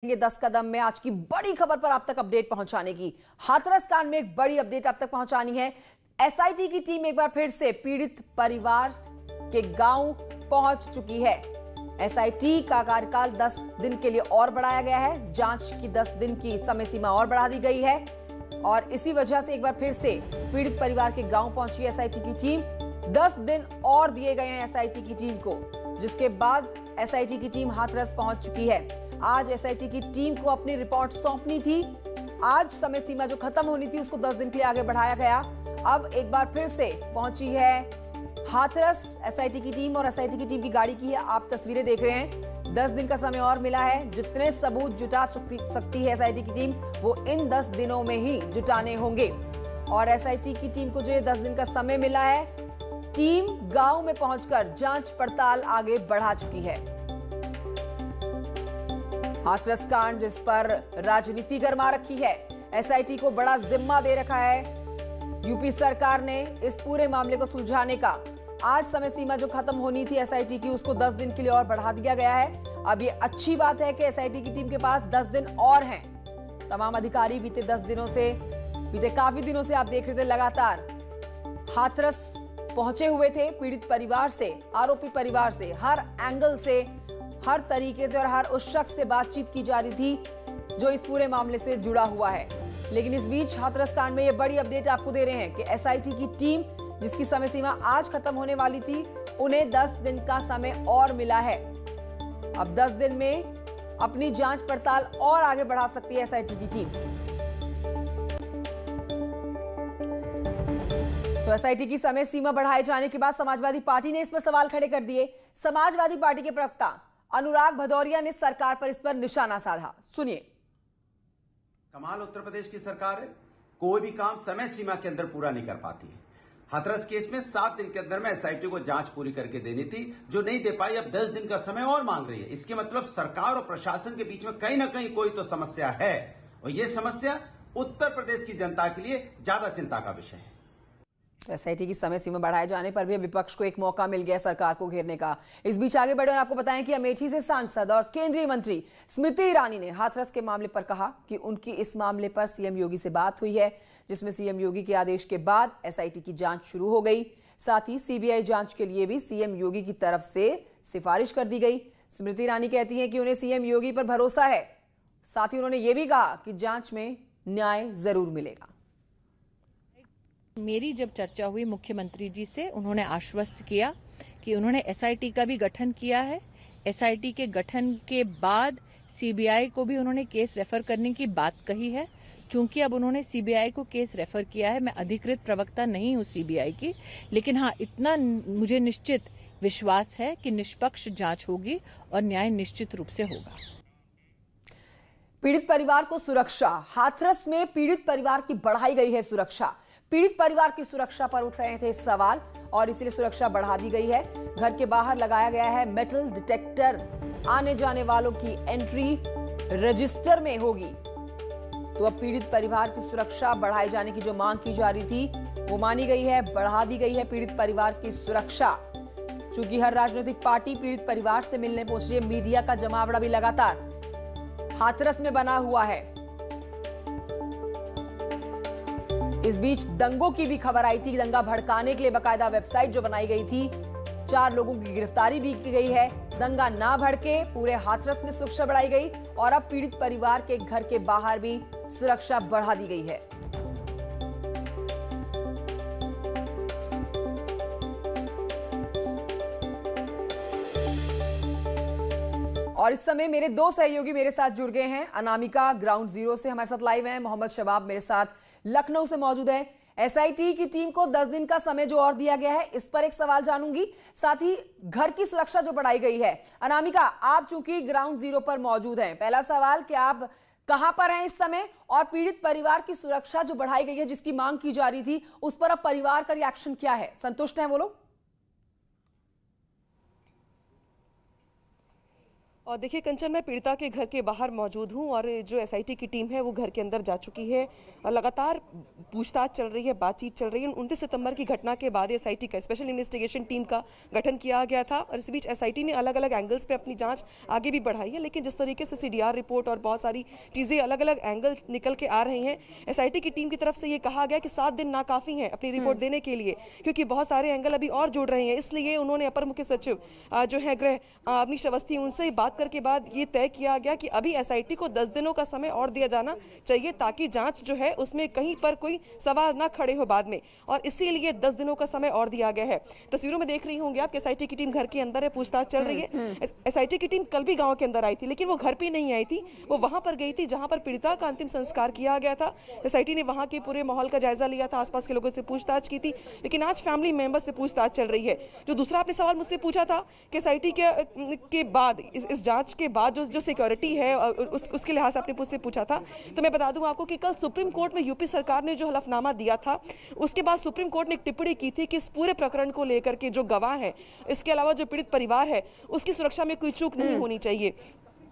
10 कदम में आज की बड़ी खबर पर आप तक अपडेट पहुंचाने की। हाथरस कांड में एक बड़ी अपडेट आप तक पहुंचानी है। एसआईटी की टीम एक बार फिर से पीड़ित परिवार के गांव पहुंच चुकी है। एसआईटी का कार्यकाल 10 दिन के लिए और बढ़ाया गया है। जांच की 10 दिन की समय सीमा और बढ़ा दी गई है और इसी वजह से एक बार फिर से पीड़ित परिवार के गांव पहुंची एसआईटी की टीम। 10 दिन और दिए गए हैं एसआईटी की टीम को, जिसके बाद एसआईटी की टीम हाथरस पहुंच चुकी है। आज एसआईटी की टीम को अपनी रिपोर्ट सौंपनी थी। आज समय सीमा जो खत्म होनी थी उसको 10 दिन के लिए आगे बढ़ाया गया। अब एक बार फिर से पहुंची है हाथरस एसआईटी की टीम और एसआईटी की टीम की गाड़ी की है आप तस्वीरें देख रहे हैं। 10 दिन का समय और मिला है। जितने सबूत जुटा सकती है एसआईटी की टीम वो इन 10 दिनों में ही जुटाने होंगे और एसआईटी की टीम को जो ये 10 दिन का समय मिला है, टीम गांव में पहुंचकर जांच पड़ताल आगे बढ़ा चुकी है। हाथरस कांड जिस पर राजनीति गरमा रखी है, एसआईटी को बड़ा जिम्मा दे रखा है यूपी सरकार ने इस पूरे मामले को सुलझाने का। आज समय सीमा जो खत्म होनी थी एसआईटी की उसको 10 दिन के लिए और बढ़ा दिया गया है। अब ये अच्छी बात है कि एसआईटी की टीम के पास 10 दिन और हैं। तमाम अधिकारी बीते काफी दिनों से आप देख रहे थे लगातार हाथरस पहुंचे हुए थे। पीड़ित परिवार से, आरोपी परिवार से, हर एंगल से, हर तरीके से और हर उस शख्स से बातचीत की जा रही थी जो इस पूरे मामले से जुड़ा हुआ है। लेकिन इस बीच हाथरस कांड में ये बड़ी अपडेट आपको दे रहे हैं कि एसआईटी की टीम जिसकी समय सीमा आज खत्म होने वाली थी, उन्हें 10 दिन का समय और मिला है। अब 10 दिन में अपनी जांच पड़ताल और आगे बढ़ा सकती है एसआईटी की टीम। तो एसआईटी की समय सीमा बढ़ाए जाने के बाद समाजवादी पार्टी ने इस पर सवाल खड़े कर दिए। समाजवादी पार्टी के प्रवक्ता अनुराग भदौरिया ने सरकार पर इस पर निशाना साधा। सुनिए। कमाल उत्तर प्रदेश की सरकार है, कोई भी काम समय सीमा के अंदर पूरा नहीं कर पाती है। हाथरस केस में 7 दिन के अंदर में एसआईटी को जांच पूरी करके देनी थी, जो नहीं दे पाई। अब 10 दिन का समय और मांग रही है। इसके मतलब सरकार और प्रशासन के बीच में कहीं ना कहीं कोई तो समस्या है और यह समस्या उत्तर प्रदेश की जनता के लिए ज्यादा चिंता का विषय है। एसआईटी की समय सीमा बढ़ाए जाने पर भी विपक्ष को एक मौका मिल गया सरकार को घेरने का। इस बीच आगे बढ़े और आपको बताएं कि अमेठी से सांसद और केंद्रीय मंत्री स्मृति ईरानी ने हाथरस के मामले पर कहा कि उनकी इस मामले पर सीएम योगी से बात हुई है, जिसमें सीएम योगी के आदेश के बाद एसआईटी की जांच शुरू हो गई। साथ ही सीबीआई जांच के लिए भी सीएम योगी की तरफ से सिफारिश कर दी गई। स्मृति ईरानी कहती है कि उन्हें सीएम योगी पर भरोसा है। साथ ही उन्होंने ये भी कहा कि जांच में न्याय जरूर मिलेगा। मेरी जब चर्चा हुई मुख्यमंत्री जी से, उन्होंने आश्वस्त किया कि उन्होंने एसआईटी का भी गठन किया है। एसआईटी के गठन के बाद सीबीआई को भी उन्होंने केस रेफर करने की बात कही है। चूंकि अब उन्होंने सीबीआई को केस रेफर किया है, मैं अधिकृत प्रवक्ता नहीं हूं सीबीआई की, लेकिन हाँ इतना मुझे निश्चित विश्वास है कि निष्पक्ष जांच होगी और न्याय निश्चित रूप से होगा। पीड़ित परिवार को सुरक्षा, हाथरस में पीड़ित परिवार की बढ़ाई गई है सुरक्षा। पीड़ित परिवार की सुरक्षा पर उठ रहे थे सवाल और इसीलिए सुरक्षा बढ़ा दी गई है। घर के बाहर लगाया गया है मेटल डिटेक्टर। आने जाने वालों की एंट्री रजिस्टर में होगी। तो अब पीड़ित परिवार की सुरक्षा बढ़ाए जाने की जो मांग की जा रही थी वो मानी गई है, बढ़ा दी गई है पीड़ित परिवार की सुरक्षा। चूंकि हर राजनीतिक पार्टी पीड़ित परिवार से मिलने पहुंच रही है, मीडिया का जमावड़ा भी लगातार हाथरस में बना हुआ है। इस बीच दंगों की भी खबर आई थी। दंगा भड़काने के लिए बकायदा वेबसाइट जो बनाई गई थी, 4 लोगों की गिरफ्तारी भी की गई है। दंगा ना भड़के पूरे हाथरस में सुरक्षा बढ़ाई गई और अब पीड़ित परिवार के घर के बाहर भी सुरक्षा बढ़ा दी गई है। और इस समय मेरे 2 सहयोगी मेरे साथ जुड़ गए हैं। अनामिका ग्राउंड जीरो से हमारे साथ लाइव हैं, मोहम्मद शबाब मेरे साथ लखनऊ से मौजूद है। एसआईटी की टीम को 10 दिन का समय जो और दिया गया है, इस पर एक सवाल जानूंगी, साथ ही घर की सुरक्षा जो बढ़ाई गई है। अनामिका, आप चूंकि ग्राउंड जीरो पर मौजूद हैं, पहला सवाल कि आप कहां पर हैं इस समय और पीड़ित परिवार की सुरक्षा जो बढ़ाई गई है जिसकी मांग की जा रही थी, उस पर अब परिवार का रिएक्शन क्या है? संतुष्ट हैं वो लोग? और देखिए कंचन, मैं पीड़िता के घर के बाहर मौजूद हूं और जो एसआईटी की टीम है वो घर के अंदर जा चुकी है और लगातार पूछताछ चल रही है, बातचीत चल रही है। 29 सितंबर की घटना के बाद एसआईटी का स्पेशल इन्वेस्टिगेशन टीम का गठन किया गया था और इस बीच एसआईटी ने अलग अलग एंगल्स पे अपनी जांच आगे भी बढ़ाई है। लेकिन जिस तरीके से सीडीआर रिपोर्ट और बहुत सारी चीज़ें अलग अलग एंगल निकल के आ रही हैं, एसआईटी की टीम की तरफ से ये कहा गया कि 7 दिन नाकाफी हैं अपनी रिपोर्ट देने के लिए, क्योंकि बहुत सारे एंगल अभी और जुड़ रहे हैं। इसलिए उन्होंने अपर मुख्य सचिव जो है गृह अवनीश अवस्थी, उनसे बात करके बाद ये तय किया गया कि अभी एसआईटी को 10 दिनों का समय और दिया जाना चाहिए ताकि जांच जो है उसमें कहीं पर कोई सवाल ना खड़े हो बाद में, और इसीलिए 10 दिनों का समय और दिया गया है। तस्वीरों में देख रही होंगे आप, एसआईटी की टीम घर के अंदर है, पूछताछ चल रही है। एसआईटी की टीम कल भी गांव के अंदर आई थी, लेकिन वो घर पे नहीं आई थी, वो वहां पर गई थी जहां पर पीड़िता का अंतिम संस्कार किया गया था। एसआईटी ने वहां के पूरे माहौल का जायजा लिया था, आसपास के लोगों से पूछताछ की थी, लेकिन आज फैमिली मेंबर से पूछताछ चल रही है। जो दूसरा आपने सवाल मुझसे पूछा था कि एसआईटी के बाद इस जांच के बाद जो सिक्योरिटी है उसके लिहाज से आपने मुझसे पूछा था, तो मैं बता दूं आपको कि कल सुप्रीम कोर्ट में यूपी सरकार ने जो हलफनामा दिया था, उसके बाद सुप्रीम कोर्ट ने एक टिप्पणी की थी कि इस पूरे प्रकरण को लेकर के जो गवाह है, इसके अलावा जो पीड़ित परिवार है, उसकी सुरक्षा में कोई चूक नहीं होनी चाहिए।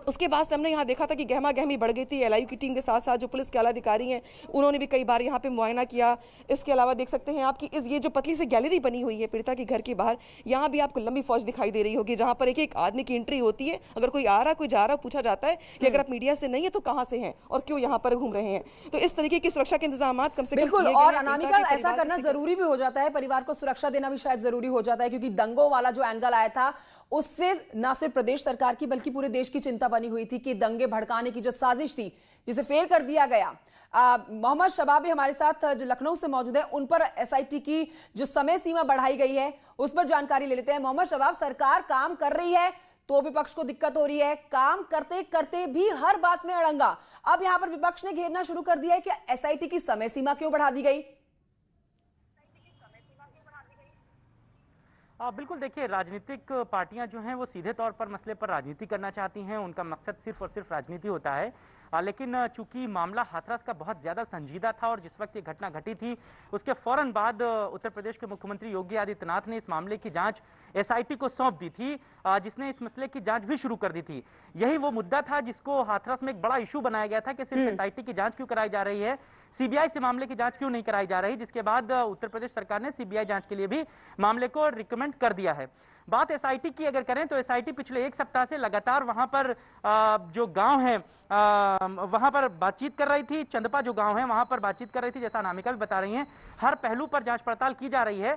उसके बाद से हमने यहाँ देखा था कि गहमा गहमी बढ़ गई थी। एलआईयू की टीम के साथ साथ जो पुलिस के आला अधिकारी हैं, उन्होंने भी कई बार यहाँ पे मुआयना किया। इसके अलावा देख सकते हैं आप कि ये जो पतली सी गैलरी बनी हुई है पीड़िता के घर के बाहर, यहाँ भी आपको लंबी फौज दिखाई दे रही होगी, जहाँ पर एक आदमी की एंट्री होती है। अगर कोई आ रहा कोई जा रहा, पूछा जाता है कि अगर आप मीडिया से नहीं है तो कहाँ से हैं और क्यों यहाँ पर घूम रहे हैं। तो इस तरीके की सुरक्षा के इंतजाम कम से कम बिल्कुल, और अनामिका ऐसा करना जरूरी भी हो जाता है, परिवार को सुरक्षा देना भी शायद जरूरी हो जाता है, क्योंकि दंगों वाला जो एंगल आया था उससे न सिर्फ प्रदेश सरकार की बल्कि पूरे देश की चिंता बनी हुई थी कि दंगे भड़काने की जो साजिश थी जिसे फेल कर दिया गया। मोहम्मद शबाब भी हमारे साथ जो लखनऊ से मौजूद है, उन पर एसआईटी की जो समय सीमा बढ़ाई गई है उस पर जानकारी ले लेते हैं। मोहम्मद शबाब, सरकार काम कर रही है तो विपक्ष को दिक्कत हो रही है, काम करते करते भी हर बात में अड़ंगा। अब यहां पर विपक्ष ने घेरना शुरू कर दिया है कि एसआईटी की समय सीमा क्यों बढ़ा दी गई? बिल्कुल, देखिए राजनीतिक पार्टियां जो हैं वो सीधे तौर पर मसले पर राजनीति करना चाहती हैं, उनका मकसद सिर्फ और सिर्फ राजनीति होता है। लेकिन चूंकि मामला हाथरस का बहुत ज्यादा संजीदा था और जिस वक्त ये घटना घटी थी उसके फौरन बाद उत्तर प्रदेश के मुख्यमंत्री योगी आदित्यनाथ ने इस मामले की जांच एसआईटी को सौंप दी थी, जिसने इस मसले की जांच भी शुरू कर दी थी। यही वो मुद्दा था जिसको हाथरस में एक बड़ा इशू बनाया गया था कि सिर्फ एसआईटी की जांच क्यों कराई जा रही है, सीबीआई से मामले की जांच क्यों नहीं कराई जा रही, जिसके बाद उत्तर प्रदेश सरकार ने सीबीआई जांच के लिए भी मामले को रिकमेंड कर दिया है। बात एसआईटी की अगर करें तो एसआईटी पिछले एक सप्ताह से लगातार वहां पर जो गांव है वहां पर बातचीत कर रही थी। चंदपा जो गांव है वहां पर बातचीत कर रही थी, जैसा अनामिका भी बता रही हैं, हर पहलू पर जांच पड़ताल की जा रही है।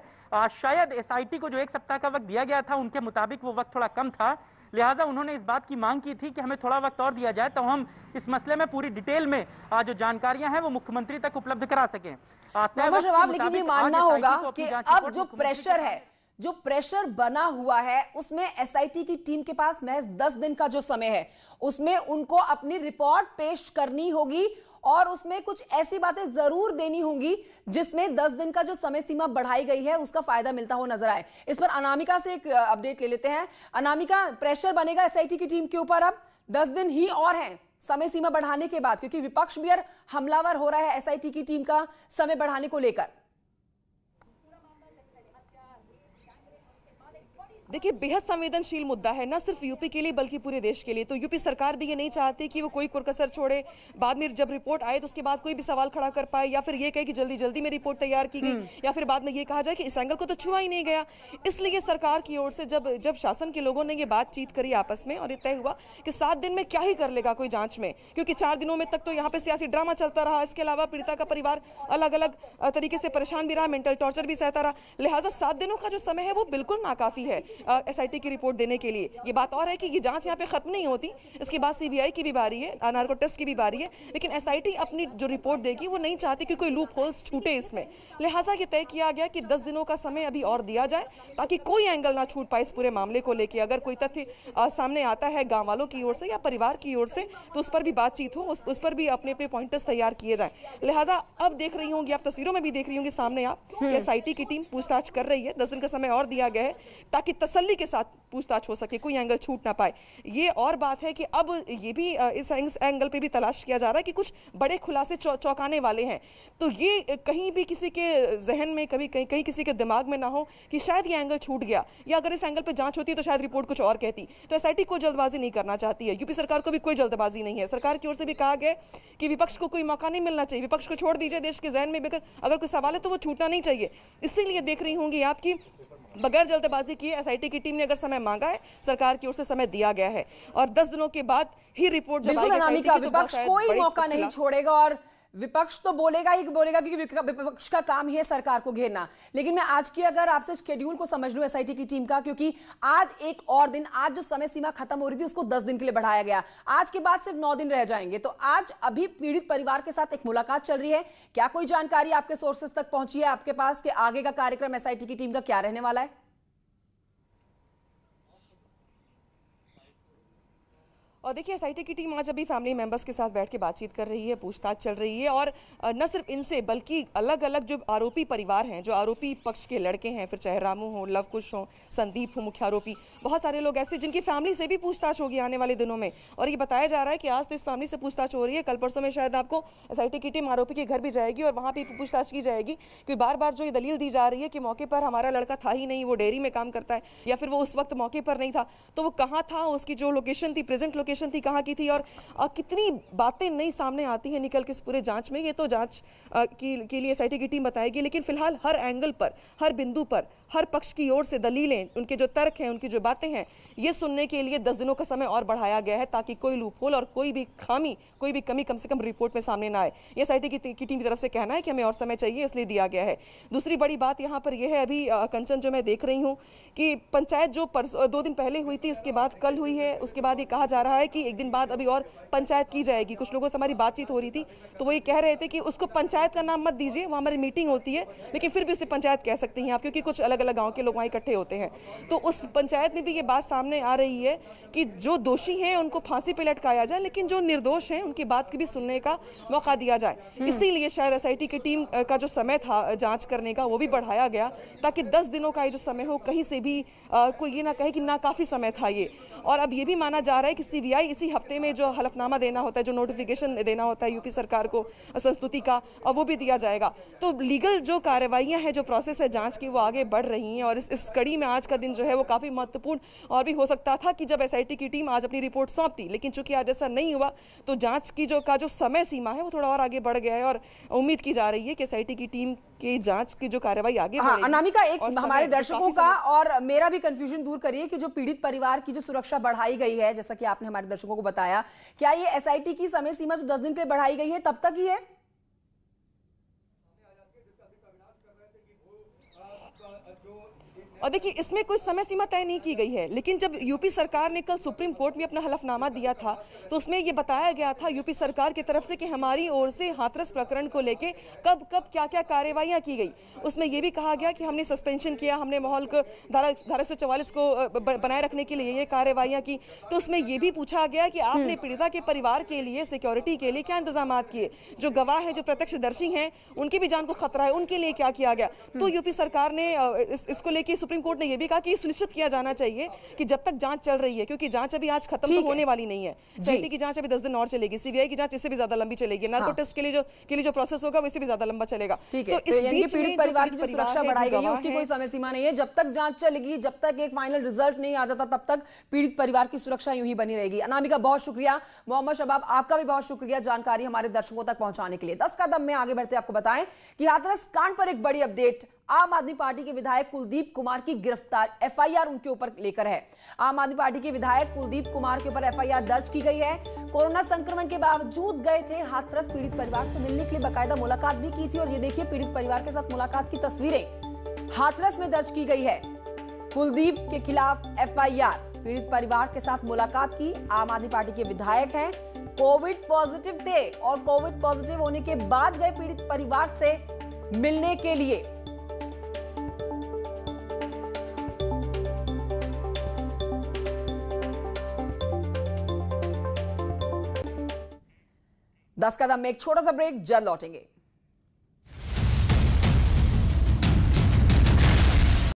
शायद एसआईटी को जो एक सप्ताह का वक्त दिया गया था उनके मुताबिक वो वक्त थोड़ा कम था, लिहाजा उन्होंने इस बात की मांग की थी कि हमें थोड़ा वक्त और दिया जाए तो हम इस मसले में पूरी डिटेल में जो जानकारियां हैं वो मुख्यमंत्री तक उपलब्ध करा सकें। लेकिन ये मानना होगा कि अब जो प्रेशर है, जो प्रेशर बना हुआ है, उसमें एसआईटी की टीम के पास महज 10 दिन का जो समय है उसमें उनको अपनी रिपोर्ट पेश करनी होगी और उसमें कुछ ऐसी बातें जरूर देनी होंगी जिसमें 10 दिन का जो समय सीमा बढ़ाई गई है उसका फायदा मिलता हुआ नजर आए। इस पर अनामिका से एक अपडेट ले लेते हैं। अनामिका, प्रेशर बनेगा एसआईटी की टीम के ऊपर अब 10 दिन ही और हैं समय सीमा बढ़ाने के बाद, क्योंकि विपक्ष भी हमलावर हो रहा है एसआईटी की टीम का समय बढ़ाने को लेकर। देखिए, बेहद संवेदनशील मुद्दा है, न सिर्फ यूपी के लिए बल्कि पूरे देश के लिए। तो यूपी सरकार भी ये नहीं चाहती कि वो कोई कुरकसर छोड़े, बाद में जब रिपोर्ट आए तो उसके बाद कोई भी सवाल खड़ा कर पाए, या फिर ये कहे कि जल्दी जल्दी में रिपोर्ट तैयार की गई, या फिर बाद में ये कहा जाए कि इस एंगल को तो छुआ ही नहीं गया। इसलिए सरकार की ओर से जब शासन के लोगों ने ये बातचीत करी आपस में और ये तय हुआ कि 7 दिन में क्या ही कर लेगा कोई जांच में, क्योंकि 4 दिनों में तक तो यहाँ पे सियासी ड्रामा चलता रहा। इसके अलावा पीड़िता का परिवार अलग अलग तरीके से परेशान भी रहा, मेंटल टॉर्चर भी सहता रहा। लिहाजा 7 दिनों का जो समय है वो बिल्कुल नाकाफी है एसआईटी की रिपोर्ट देने के लिए। ये बात और है कि ये जांच यहाँ पे खत्म नहीं होती, इसके बाद सीबीआई की भी बारी है, नार्को टेस्ट की भी बारी है, लेकिन एसआईटी अपनी जो रिपोर्ट देगी वो नहीं चाहती कि कोई लूप होल्स छूटे इसमें। लिहाजा ये तय किया गया कि 10 दिनों का समय अभी और दिया जाए ताकि कोई एंगल ना छूट पाए इस पूरे मामले को लेकर। अगर कोई तथ्य सामने आता है गाँव वालों की ओर से या परिवार की ओर से तो उस पर भी बातचीत हो, उस पर भी अपने अपने पॉइंटर्स तैयार किए जाए। लिहाजा अब देख रही होंगी आप, तस्वीरों में भी देख रही होंगी सामने आप, एसआईटी की टीम पूछताछ कर रही है। 10 दिन का समय और दिया गया है ताकि तसल्ली के साथ पूछताछ हो सके, कोई एंगल छूट ना पाए। ये और बात है कि अब ये भी इस एंगल पे भी तलाश किया जा रहा है कि कुछ बड़े खुलासे चौंकाने वाले हैं। तो ये कहीं भी किसी के जहन में, कहीं किसी के दिमाग में ना हो कि शायद ये एंगल छूट गया, या अगर इस एंगल पे जांच होती तो शायद रिपोर्ट कुछ और कहती। तो एसआईटी को जल्दबाजी नहीं करना चाहती है, यूपी सरकार को भी कोई जल्दबाजी नहीं है। सरकार की ओर से भी कहा गया कि विपक्ष को कोई मौका नहीं मिलना चाहिए, विपक्ष को छोड़ दीजिए, देश के जहन में अगर कोई सवाल है तो वो छूटना नहीं चाहिए। इसीलिए देख रही होंगी आपकी बगैर जल्दबाजी किए एसआईटी की टीम ने अगर समय मांगा है, सरकार की ओर से समय दिया गया है और 10 दिनों के बाद ही रिपोर्ट जब आएगी एसआईटी की, विपक्ष कोई मौका नहीं छोड़ेगा और विपक्ष तो बोलेगा ही बोलेगा, क्योंकि विपक्ष का काम ही है सरकार को घेरना। लेकिन मैं आज की अगर आपसे शेड्यूल को समझ लूं एसआईटी की टीम का, क्योंकि आज एक और दिन, आज जो समय सीमा खत्म हो रही थी उसको 10 दिन के लिए बढ़ाया गया, आज के बाद सिर्फ 9 दिन रह जाएंगे। तो आज अभी पीड़ित परिवार के साथ एक मुलाकात चल रही है, क्या कोई जानकारी आपके सोर्सेस तक पहुंची है आपके पास कि आगे का कार्यक्रम एसआईटी की टीम का क्या रहने वाला है? और देखिए एसआईटी की टीम आज अभी फैमिली मेंबर्स के साथ बैठ के बातचीत कर रही है, पूछताछ चल रही है और न सिर्फ इनसे बल्कि अलग अलग जो आरोपी परिवार हैं, जो आरोपी पक्ष के लड़के हैं, फिर चाहे रामू हो, लवकुश हो, संदीप हो मुख्य आरोपी, बहुत सारे लोग ऐसे जिनकी फैमिली से भी पूछताछ होगी आने वाले दिनों में। और ये बताया जा रहा है कि आज तो इस फैमिली से पूछताछ हो रही है, कल परसों में शायद आपको एसआईटी की टीम आरोपी के घर भी जाएगी और वहाँ भी पूछताछ की जाएगी। क्योंकि बार बार जो ये दलील दी जा रही है कि मौके पर हमारा लड़का था ही नहीं, वो डेयरी में काम करता है, या फिर वो उस वक्त मौके पर नहीं था, तो वो कहाँ था, उसकी जो लोकेशन थी, प्रेजेंट लोकेशन थी, कहाँ की थी, और कितनी बातें नई सामने आती हैं निकल के इस पूरे जांच में। ये तो जांच के लिए एसआईटी की टीम बताएगी, लेकिन फिलहाल हर एंगल पर, हर बिंदु पर, हर पक्ष की ओर से दलीलें, उनके जो तर्क हैं, उनकी जो बातें हैं, ये सुनने के लिए 10 दिनों का समय और बढ़ाया गया है ताकि कोई लूपहोल और कोई भी खामी, कोई भी कमी कम से कम रिपोर्ट में सामने ना आए। ये एसआईटी की टीम की तरफ से कहना है कि हमें और समय चाहिए, इसलिए दिया गया है। दूसरी बड़ी बात यहाँ पर यह है, अभी कंचन जो मैं देख रही हूँ कि पंचायत जो 2 दिन पहले हुई थी, उसके बाद कल हुई है, उसके बाद ये कहा जा रहा है कि एक दिन बाद अभी और पंचायत की जाएगी। कुछ लोगों से हमारी बातचीत हो रही थी तो वो ये कह रहे थे कि उसको पंचायत का नाम मत दीजिए, वहाँ हमारी मीटिंग होती है, लेकिन फिर भी उसे पंचायत कह सकते हैं आप, क्योंकि कुछ अलग अलग गाँव के लोग वहाँ इकट्ठे होते हैं। तो उस पंचायत में भी ये बात सामने आ रही है कि जो दोषी हैं उनको फांसी पे लटकाया जाए, लेकिन जो निर्दोष हैं उनकी बात की भी सुनने का मौका दिया जाए। इसीलिए शायद एसआईटी की टीम का जो समय था जांच करने का वो भी बढ़ाया गया, ताकि 10 दिनों का ये जो समय हो, कहीं से भी कोई ये ना कहे कि ना काफी समय था ये। और अब ये भी माना जा रहा है कि सीबीआई इसी हफ्ते में जो हलफनामा देना होता है, जो नोटिफिकेशन देना होता है यूपी सरकार को संस्तुति का, और वो भी दिया जाएगा। तो लीगल जो कार्रवाइयां हैं, जो प्रोसेस है जांच की, वो आगे बढ़ रही हैं। और इस कड़ी में आज का दिन जो है वो काफी महत्वपूर्ण और भी हो सकता था कि जब एसआईटी की टीम आज अपनी रिपोर्ट सौंपती, लेकिन चूंकि आज ऐसा नहीं हुआ तो जांच की जो समय सीमा है वो थोड़ा और आगे बढ़ गया है। और उम्मीद की जा रही है कि एसआईटी की टीम की जांच की जो कार्रवाई आगे बढ़ेगी। अनामिका, एक हमारे दर्शकों का और मेरा भी कंफ्यूजन दूर करिए कि जो पीड़ित परिवार की जो सुरक्षा बढ़ाई गई है, जैसा कि आपने हमारे दर्शकों को बताया, क्या ये एसआईटी की समय सीमा जो 10 दिन के बढ़ाई गई है तब तक ही है? और देखिए इसमें कोई समय सीमा तय नहीं की गई है, लेकिन जब यूपी सरकार ने कल सुप्रीम कोर्ट में अपना हलफनामा दिया था तो उसमें यह बताया गया था यूपी सरकार की तरफ से कि हमारी ओर से हाथरस प्रकरण को लेके कब कब क्या क्या कार्रवाइयां की गई। उसमें यह भी कहा गया कि हमने सस्पेंशन किया, हमने माहौल को धारा 144 को बनाए रखने के लिए ये कार्रवाइयां की। तो उसमें यह भी पूछा गया कि आपने पीड़िता के परिवार के लिए, सिक्योरिटी के लिए क्या इंतजाम किए, जो गवाह हैं, जो प्रत्यक्षदर्शी हैं, उनकी भी जान को खतरा है, उनके लिए क्या किया गया। तो यूपी सरकार ने इसको लेके सुप्रीम कोर्ट ने यह भी कहा कि सुनिश्चित किया जाना चाहिए कि जब तक जांच चल रही है, क्योंकि जांच अभी आज खत्म तो होने वाली नहीं है, एसआईटी की जांच अभी 10 दिन और चलेगी, सीबीआई की जांच इससे भी ज्यादा लंबी चलेगी, नार्को टेस्ट के लिए जो प्रोसेस होगा वैसे भी ज्यादा लंबा चलेगा। तो इस बीच पीड़ित परिवार की जो सुरक्षा बढ़ाई गई है उसकी कोई समय सीमा नहीं है, जब तक जांच चलेगी, जब तक एक फाइनल रिजल्ट नहीं आ जाता तब तक पीड़ित परिवार की सुरक्षा यूं ही बनी रहेगी। अनामिका बहुत शुक्रिया, मोहम्मद शबाब आपका भी बहुत शुक्रिया जानकारी हमारे दर्शकों तक पहुंचाने के लिए। 10 कदम में आगे बढ़ते आपको बताएं कि हाथरस कांड पर एक बड़ी अपडेट, आम आदमी पार्टी के विधायक कुलदीप कुमार की गिरफ्तार, एफआईआर उनके ऊपर लेकर है। आम आदमी पार्टी के विधायक कुलदीप कुमार के ऊपर एफआईआर दर्ज की गई है। कोरोना संक्रमण के बावजूद गए थे हाथरस पीड़ित परिवार से मिलने के लिए, बाकायदा मुलाकात भी की थी। और ये देखिए पीड़ित परिवार के साथ मुलाकात की तस्वीरें हाथरस में दर्ज की गई है। कुलदीप के खिलाफ एफआईआर, पीड़ित परिवार के साथ मुलाकात की। आम आदमी पार्टी के विधायक हैं, कोविड पॉजिटिव थे और कोविड पॉजिटिव होने के बाद गए पीड़ित परिवार से मिलने के लिए। दस कदम में एक छोटा सा ब्रेक, जल्द लौटेंगे।